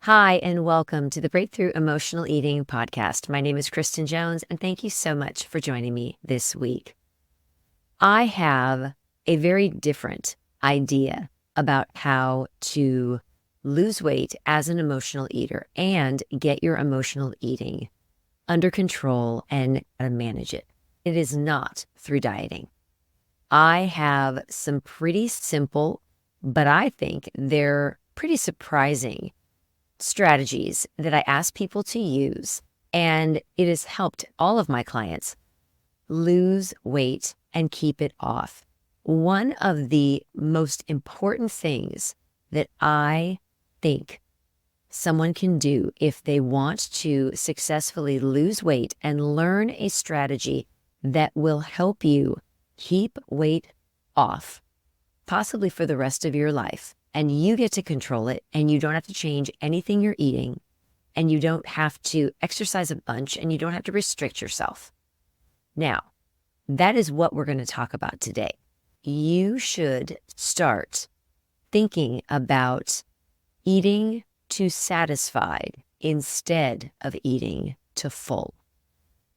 Hi, and welcome to the Breakthrough Emotional Eating podcast. My name is Kristen Jones, and thank you so much for joining me this week. I have a very different idea about how to lose weight as an emotional eater and get your emotional eating under control and manage it. It is not through dieting. I have some pretty simple, but I think they're pretty surprising strategies that I ask people to use, and it has helped all of my clients lose weight and keep it off. One of the most important things that I think someone can do if they want to successfully lose weight and learn a strategy that will help you keep weight off, possibly for the rest of your life, and you get to control it, and you don't have to change anything you're eating, and you don't have to exercise a bunch, and you don't have to restrict yourself. Now, that is what we're going to talk about today. You should start thinking about eating to satisfied instead of eating to full.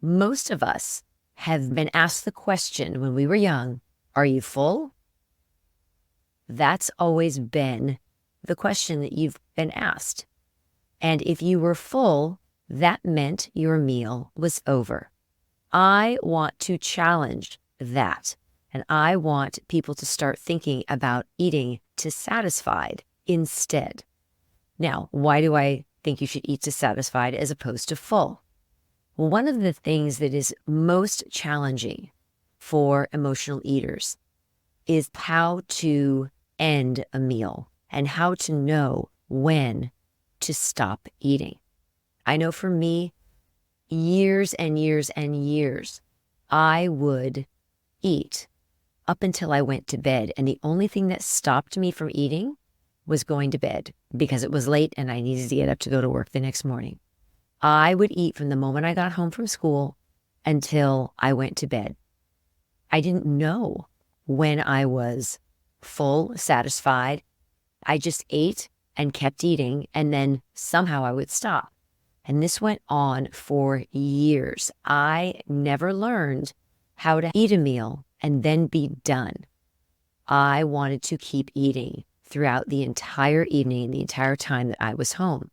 Most of us have been asked the question when we were young, are you full? That's always been the question that you've been asked. And if you were full, that meant your meal was over. I want to challenge that. And I want people to start thinking about eating to satisfied instead. Now, why do I think you should eat to satisfied as opposed to full? Well, one of the things that is most challenging for emotional eaters is how to end a meal and how to know when to stop eating. I know for me, years and years and years, I would eat up until I went to bed. And the only thing that stopped me from eating was going to bed because it was late and I needed to get up to go to work the next morning. I would eat from the moment I got home from school until I went to bed. I didn't know when I was full, satisfied. I just ate and kept eating, and then somehow I would stop. And this went on for years. I never learned how to eat a meal and then be done. I wanted to keep eating throughout the entire evening, the entire time that I was home.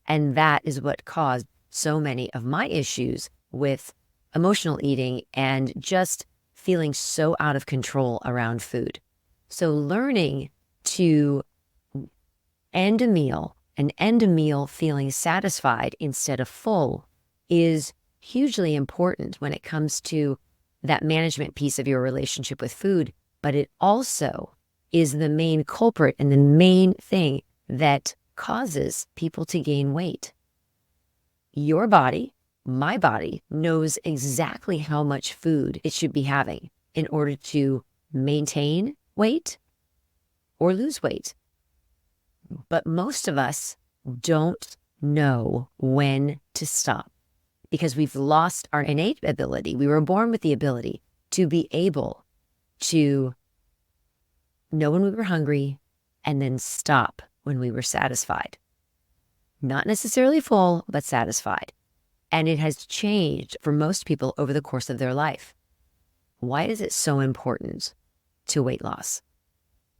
And that is what caused so many of my issues with emotional eating and just feeling so out of control around food. So learning to end a meal and end a meal feeling satisfied instead of full is hugely important when it comes to that management piece of your relationship with food, but it also is the main culprit and the main thing that causes people to gain weight. Your body, my body, knows exactly how much food it should be having in order to maintain weight or lose weight. But most of us don't know when to stop because we've lost our innate ability. We were born with the ability to be able to know when we were hungry and then stop when we were satisfied. Not necessarily full, but satisfied. And it has changed for most people over the course of their life. Why is it so important to weight loss?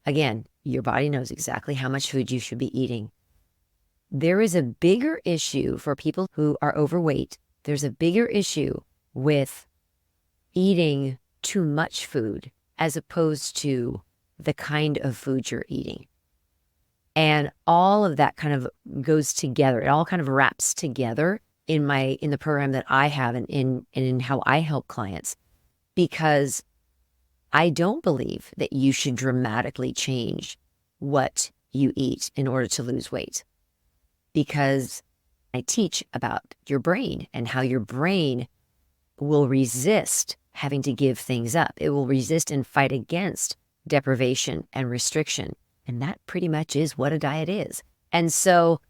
Again, your body knows exactly how much food you should be eating. There is a bigger issue for people who are overweight. There's a bigger issue with eating too much food as opposed to the kind of food you're eating. And all of that kind of goes together. It all kind of wraps together in the program that I have and in how I help clients, because I don't believe that you should dramatically change what you eat in order to lose weight, because I teach about your brain and how your brain will resist having to give things up. It will resist and fight against deprivation and restriction. And that pretty much is what a diet is. And so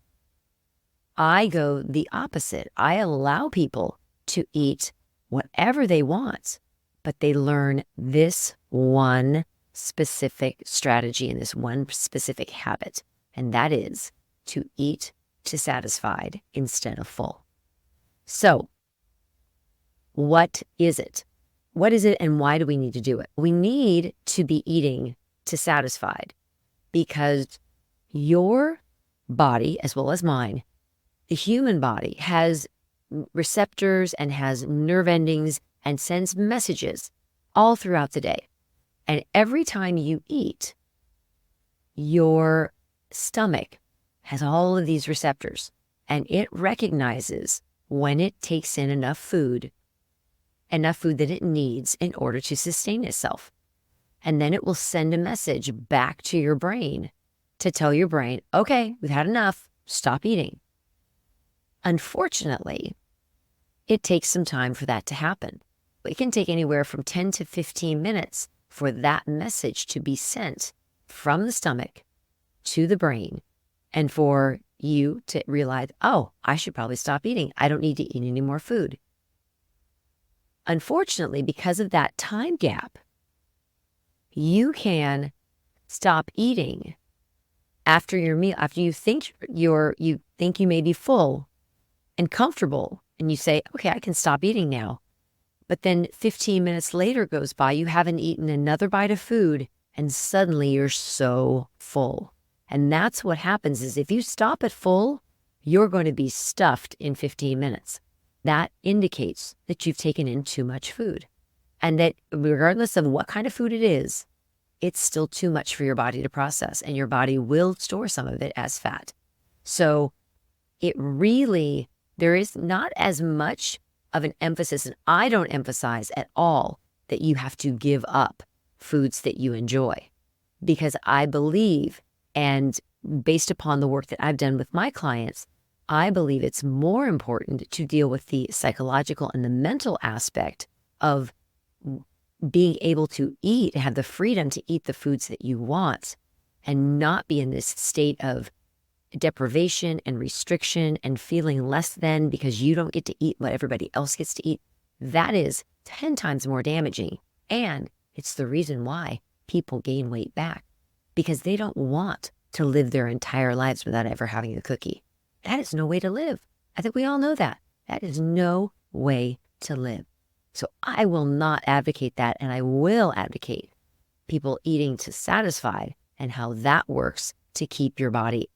I go the opposite. I allow people to eat whatever they want, but they learn this one specific strategy and this one specific habit, and that is to eat to satisfied instead of full. So, what is it? What is it and why do we need to do it? We need to be eating to satisfied because your body, as well as mine, the human body, has receptors and has nerve endings and sends messages all throughout the day. And every time you eat, your stomach has all of these receptors and it recognizes when it takes in enough food that it needs in order to sustain itself. And then it will send a message back to your brain to tell your brain, okay, we've had enough, stop eating. Unfortunately, it takes some time for that to happen. It can take anywhere from 10 to 15 minutes for that message to be sent from the stomach to the brain and for you to realize, oh, I should probably stop eating. I don't need to eat any more food. Unfortunately, because of that time gap, you can stop eating after your meal, after you think you may be full and comfortable, and you say, okay, I can stop eating now. But then 15 minutes later goes by, you haven't eaten another bite of food, and suddenly you're so full. And that's what happens is if you stop at full, you're going to be stuffed in 15 minutes. That indicates that you've taken in too much food. And that regardless of what kind of food it is, it's still too much for your body to process, and your body will store some of it as fat. So there is not as much of an emphasis, and I don't emphasize at all that you have to give up foods that you enjoy, because I believe, and based upon the work that I've done with my clients, I believe it's more important to deal with the psychological and the mental aspect of being able to eat, have the freedom to eat the foods that you want and not be in this state of deprivation and restriction and feeling less than because you don't get to eat what everybody else gets to eat. That is 10 times more damaging. And it's the reason why people gain weight back, because they don't want to live their entire lives without ever having a cookie. That is no way to live. I think we all know that. That is no way to live. So I will not advocate that, and I will advocate people eating to satisfy and how that works to keep your body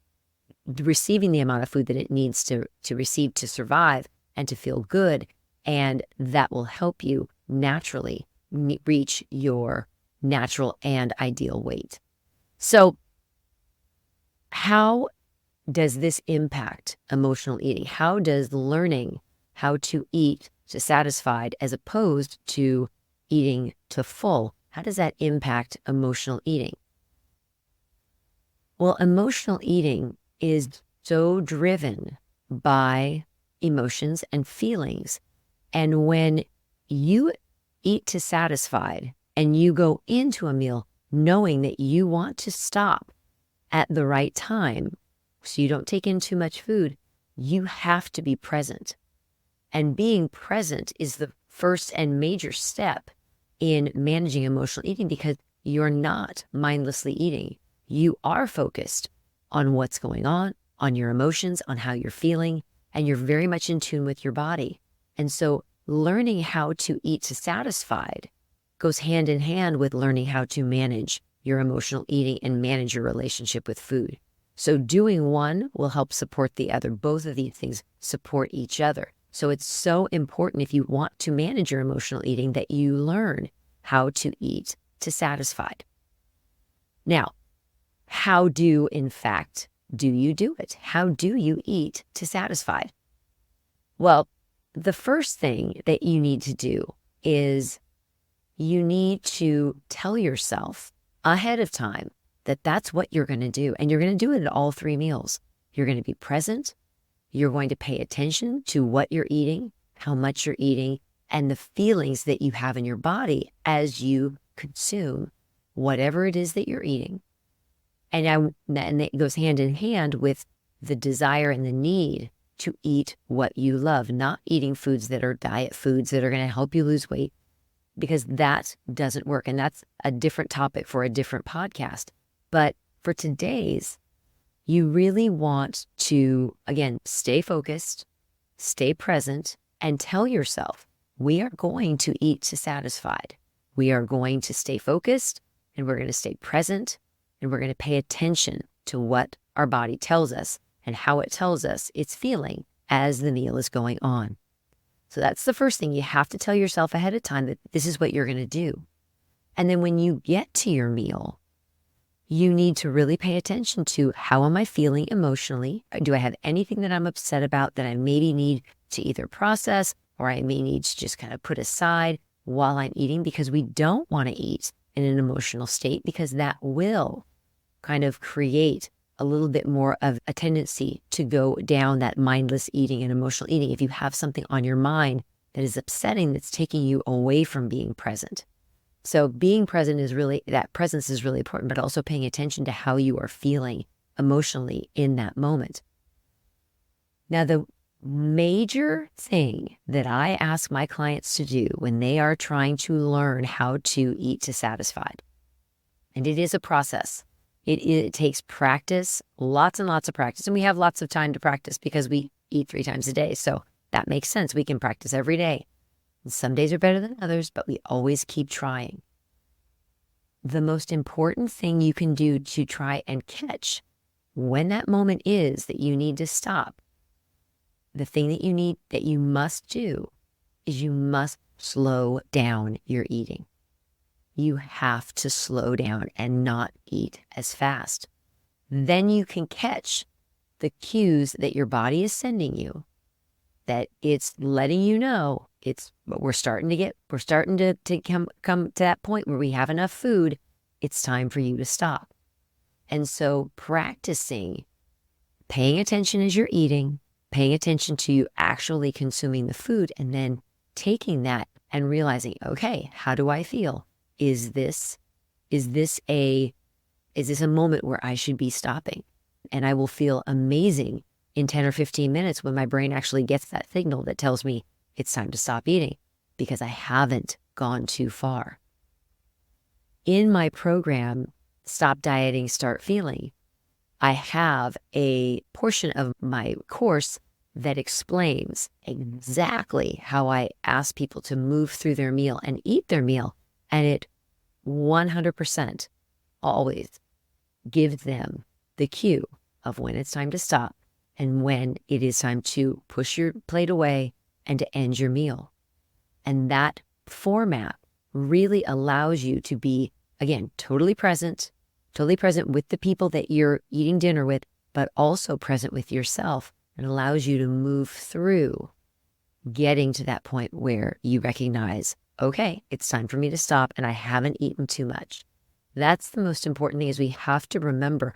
receiving the amount of food that it needs to receive to survive and to feel good. And that will help you naturally reach your natural and ideal weight. So how does this impact emotional eating? How does learning how to eat to satisfied as opposed to eating to full, how does that impact emotional eating? Well, emotional eating is so driven by emotions and feelings. And when you eat to satisfied and you go into a meal knowing that you want to stop at the right time so you don't take in too much food, you have to be present. And being present is the first and major step in managing emotional eating, because you're not mindlessly eating. You are focused on what's going on your emotions, on how you're feeling, and you're very much in tune with your body. And so learning how to eat to satisfied goes hand in hand with learning how to manage your emotional eating and manage your relationship with food. So doing one will help support the other. Both of these things support each other. So it's so important, if you want to manage your emotional eating, that you learn how to eat to satisfied. Now, how do you do it? How do you eat to satisfied? Well, the first thing that you need to do is you need to tell yourself ahead of time that that's what you're going to do. And you're going to do it at all 3 meals. You're going to be present. You're going to pay attention to what you're eating, how much you're eating, and the feelings that you have in your body as you consume whatever it is that you're eating. And it goes hand in hand with the desire and the need to eat what you love, not eating foods that are diet foods that are going to help you lose weight, because that doesn't work. And that's a different topic for a different podcast. But for today's You really want to, again, stay focused, stay present, and tell yourself, we are going to eat to satisfied. We are going to stay focused, and we're going to stay present, and we're going to pay attention to what our body tells us and how it tells us it's feeling as the meal is going on. So that's the first thing. You have to tell yourself ahead of time that this is what you're going to do. And then when you get to your meal, you need to really pay attention to, how am I feeling emotionally? Do I have anything that I'm upset about that I maybe need to either process, or I may need to just kind of put aside while I'm eating? Because we don't want to eat in an emotional state, because that will kind of create a little bit more of a tendency to go down that mindless eating and emotional eating. If you have something on your mind that is upsetting, that's taking you away from being present. So being present is really, that presence is really important, but also paying attention to how you are feeling emotionally in that moment. Now, the major thing that I ask my clients to do when they are trying to learn how to eat to satisfied, and it is a process. It takes practice, lots and lots of practice. And we have lots of time to practice because we eat 3 times a day. So that makes sense. We can practice every day. And some days are better than others, but we always keep trying. The most important thing you can do to try and catch when that moment is that you need to stop, the thing that you must do is you must slow down your eating. You have to slow down and not eat as fast. Then you can catch the cues that your body is sending you, that it's letting you know we're starting to come to that point where we have enough food. It's time for you to stop. And so practicing paying attention as you're eating, paying attention to you actually consuming the food, and then taking that and realizing, okay, how do I feel? Is this a moment where I should be stopping? And I will feel amazing in 10 or 15 minutes when my brain actually gets that signal that tells me it's time to stop eating, because I haven't gone too far. In my program, Stop Dieting, Start Feeling, I have a portion of my course that explains exactly how I ask people to move through their meal and eat their meal. And it 100% always gives them the cue of when it's time to stop and when it is time to push your plate away and to end your meal. And that format really allows you to be, again, totally present with the people that you're eating dinner with, but also present with yourself, and allows you to move through getting to that point where you recognize, okay, it's time for me to stop and I haven't eaten too much. That's the most important thing, is we have to remember,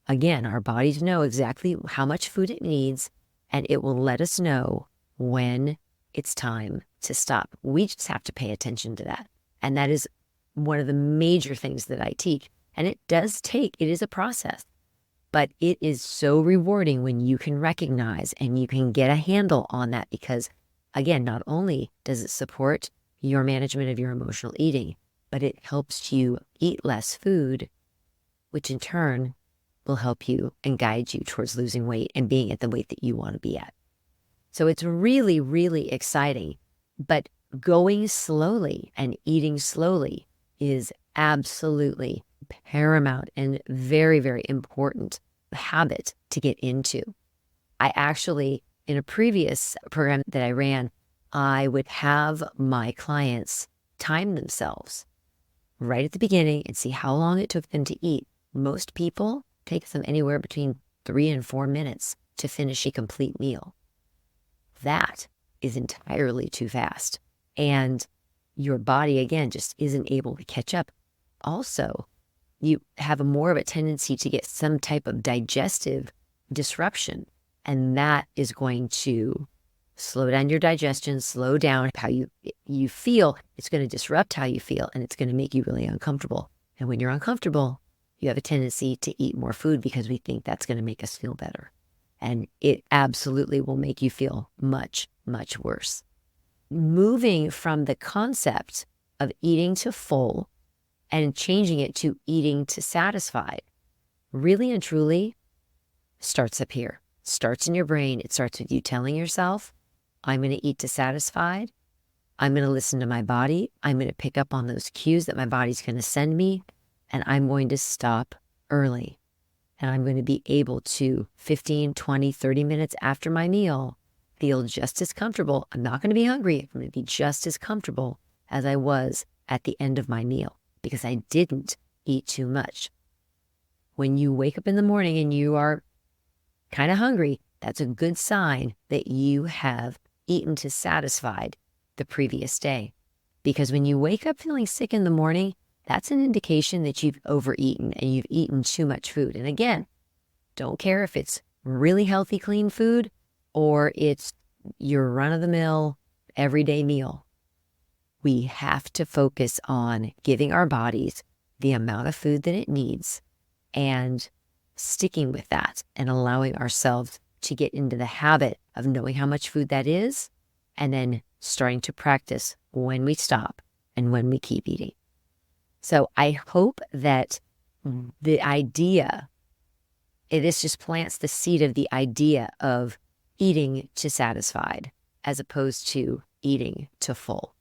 again, our bodies know exactly how much food it needs, and it will let us know when it's time to stop. We just have to pay attention to that. And that is one of the major things that I teach. And it is a process, but it is so rewarding when you can recognize and you can get a handle on that, because, again, not only does it support your management of your emotional eating, but it helps you eat less food, which in turn will help you and guide you towards losing weight and being at the weight that you want to be at. So it's really, really exciting, but going slowly and eating slowly is absolutely paramount and very, very important habit to get into. I actually, in a previous program that I ran, I would have my clients time themselves right at the beginning and see how long it took them to eat. Most people take them anywhere between 3 and 4 minutes to finish a complete meal. That is entirely too fast. And your body, again, just isn't able to catch up. Also, you have more of a tendency to get some type of digestive disruption, and that is going to slow down your digestion, slow down how you feel. It's going to disrupt how you feel, and it's going to make you really uncomfortable. And when you're uncomfortable, you have a tendency to eat more food because we think that's going to make us feel better. And it absolutely will make you feel much, much worse. Moving from the concept of eating to full and changing it to eating to satisfied, really and truly, starts up here, starts in your brain. It starts with you telling yourself, I'm going to eat dissatisfied. I'm going to listen to my body. I'm going to pick up on those cues that my body's going to send me, and I'm going to stop early. And I'm going to be able to 15, 20, 30 minutes after my meal feel just as comfortable. I'm not going to be hungry. I'm going to be just as comfortable as I was at the end of my meal because I didn't eat too much. When you wake up in the morning and you are kind of hungry, that's a good sign that you have eaten to satisfied the previous day. Because when you wake up feeling sick in the morning, that's an indication that you've overeaten and you've eaten too much food. And again, don't care if it's really healthy, clean food or it's your run-of-the-mill everyday meal. We have to focus on giving our bodies the amount of food that it needs and sticking with that and allowing ourselves to get into the habit of knowing how much food that is and then starting to practice when we stop and when we keep eating. So I hope that the idea, this just plants the seed of the idea of eating to satisfied as opposed to eating to full.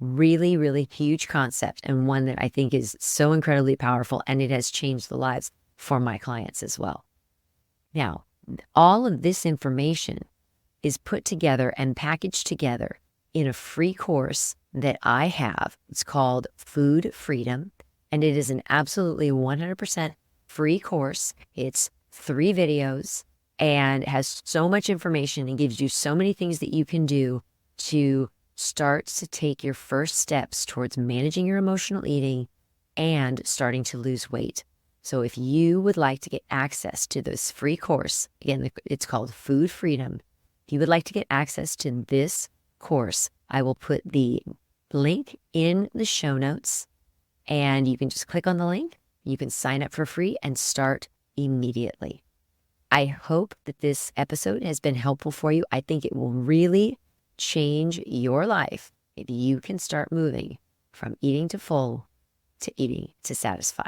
Really, really huge concept and one that I think is so incredibly powerful, and it has changed the lives for my clients as well. Now, all of this information is put together and packaged together in a free course that I have. It's called Food Freedom, and it is an absolutely 100% free course. It's 3 videos and has so much information and gives you so many things that you can do to start to take your first steps towards managing your emotional eating and starting to lose weight. So if you would like to get access to this free course, again, it's called Food Freedom. If you would like to get access to this course, I will put the link in the show notes and you can just click on the link. You can sign up for free and start immediately. I hope that this episode has been helpful for you. I think it will really change your life if you can start moving from eating to full to eating to satisfy.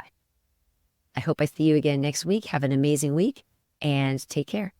I hope I see you again next week. Have an amazing week and take care.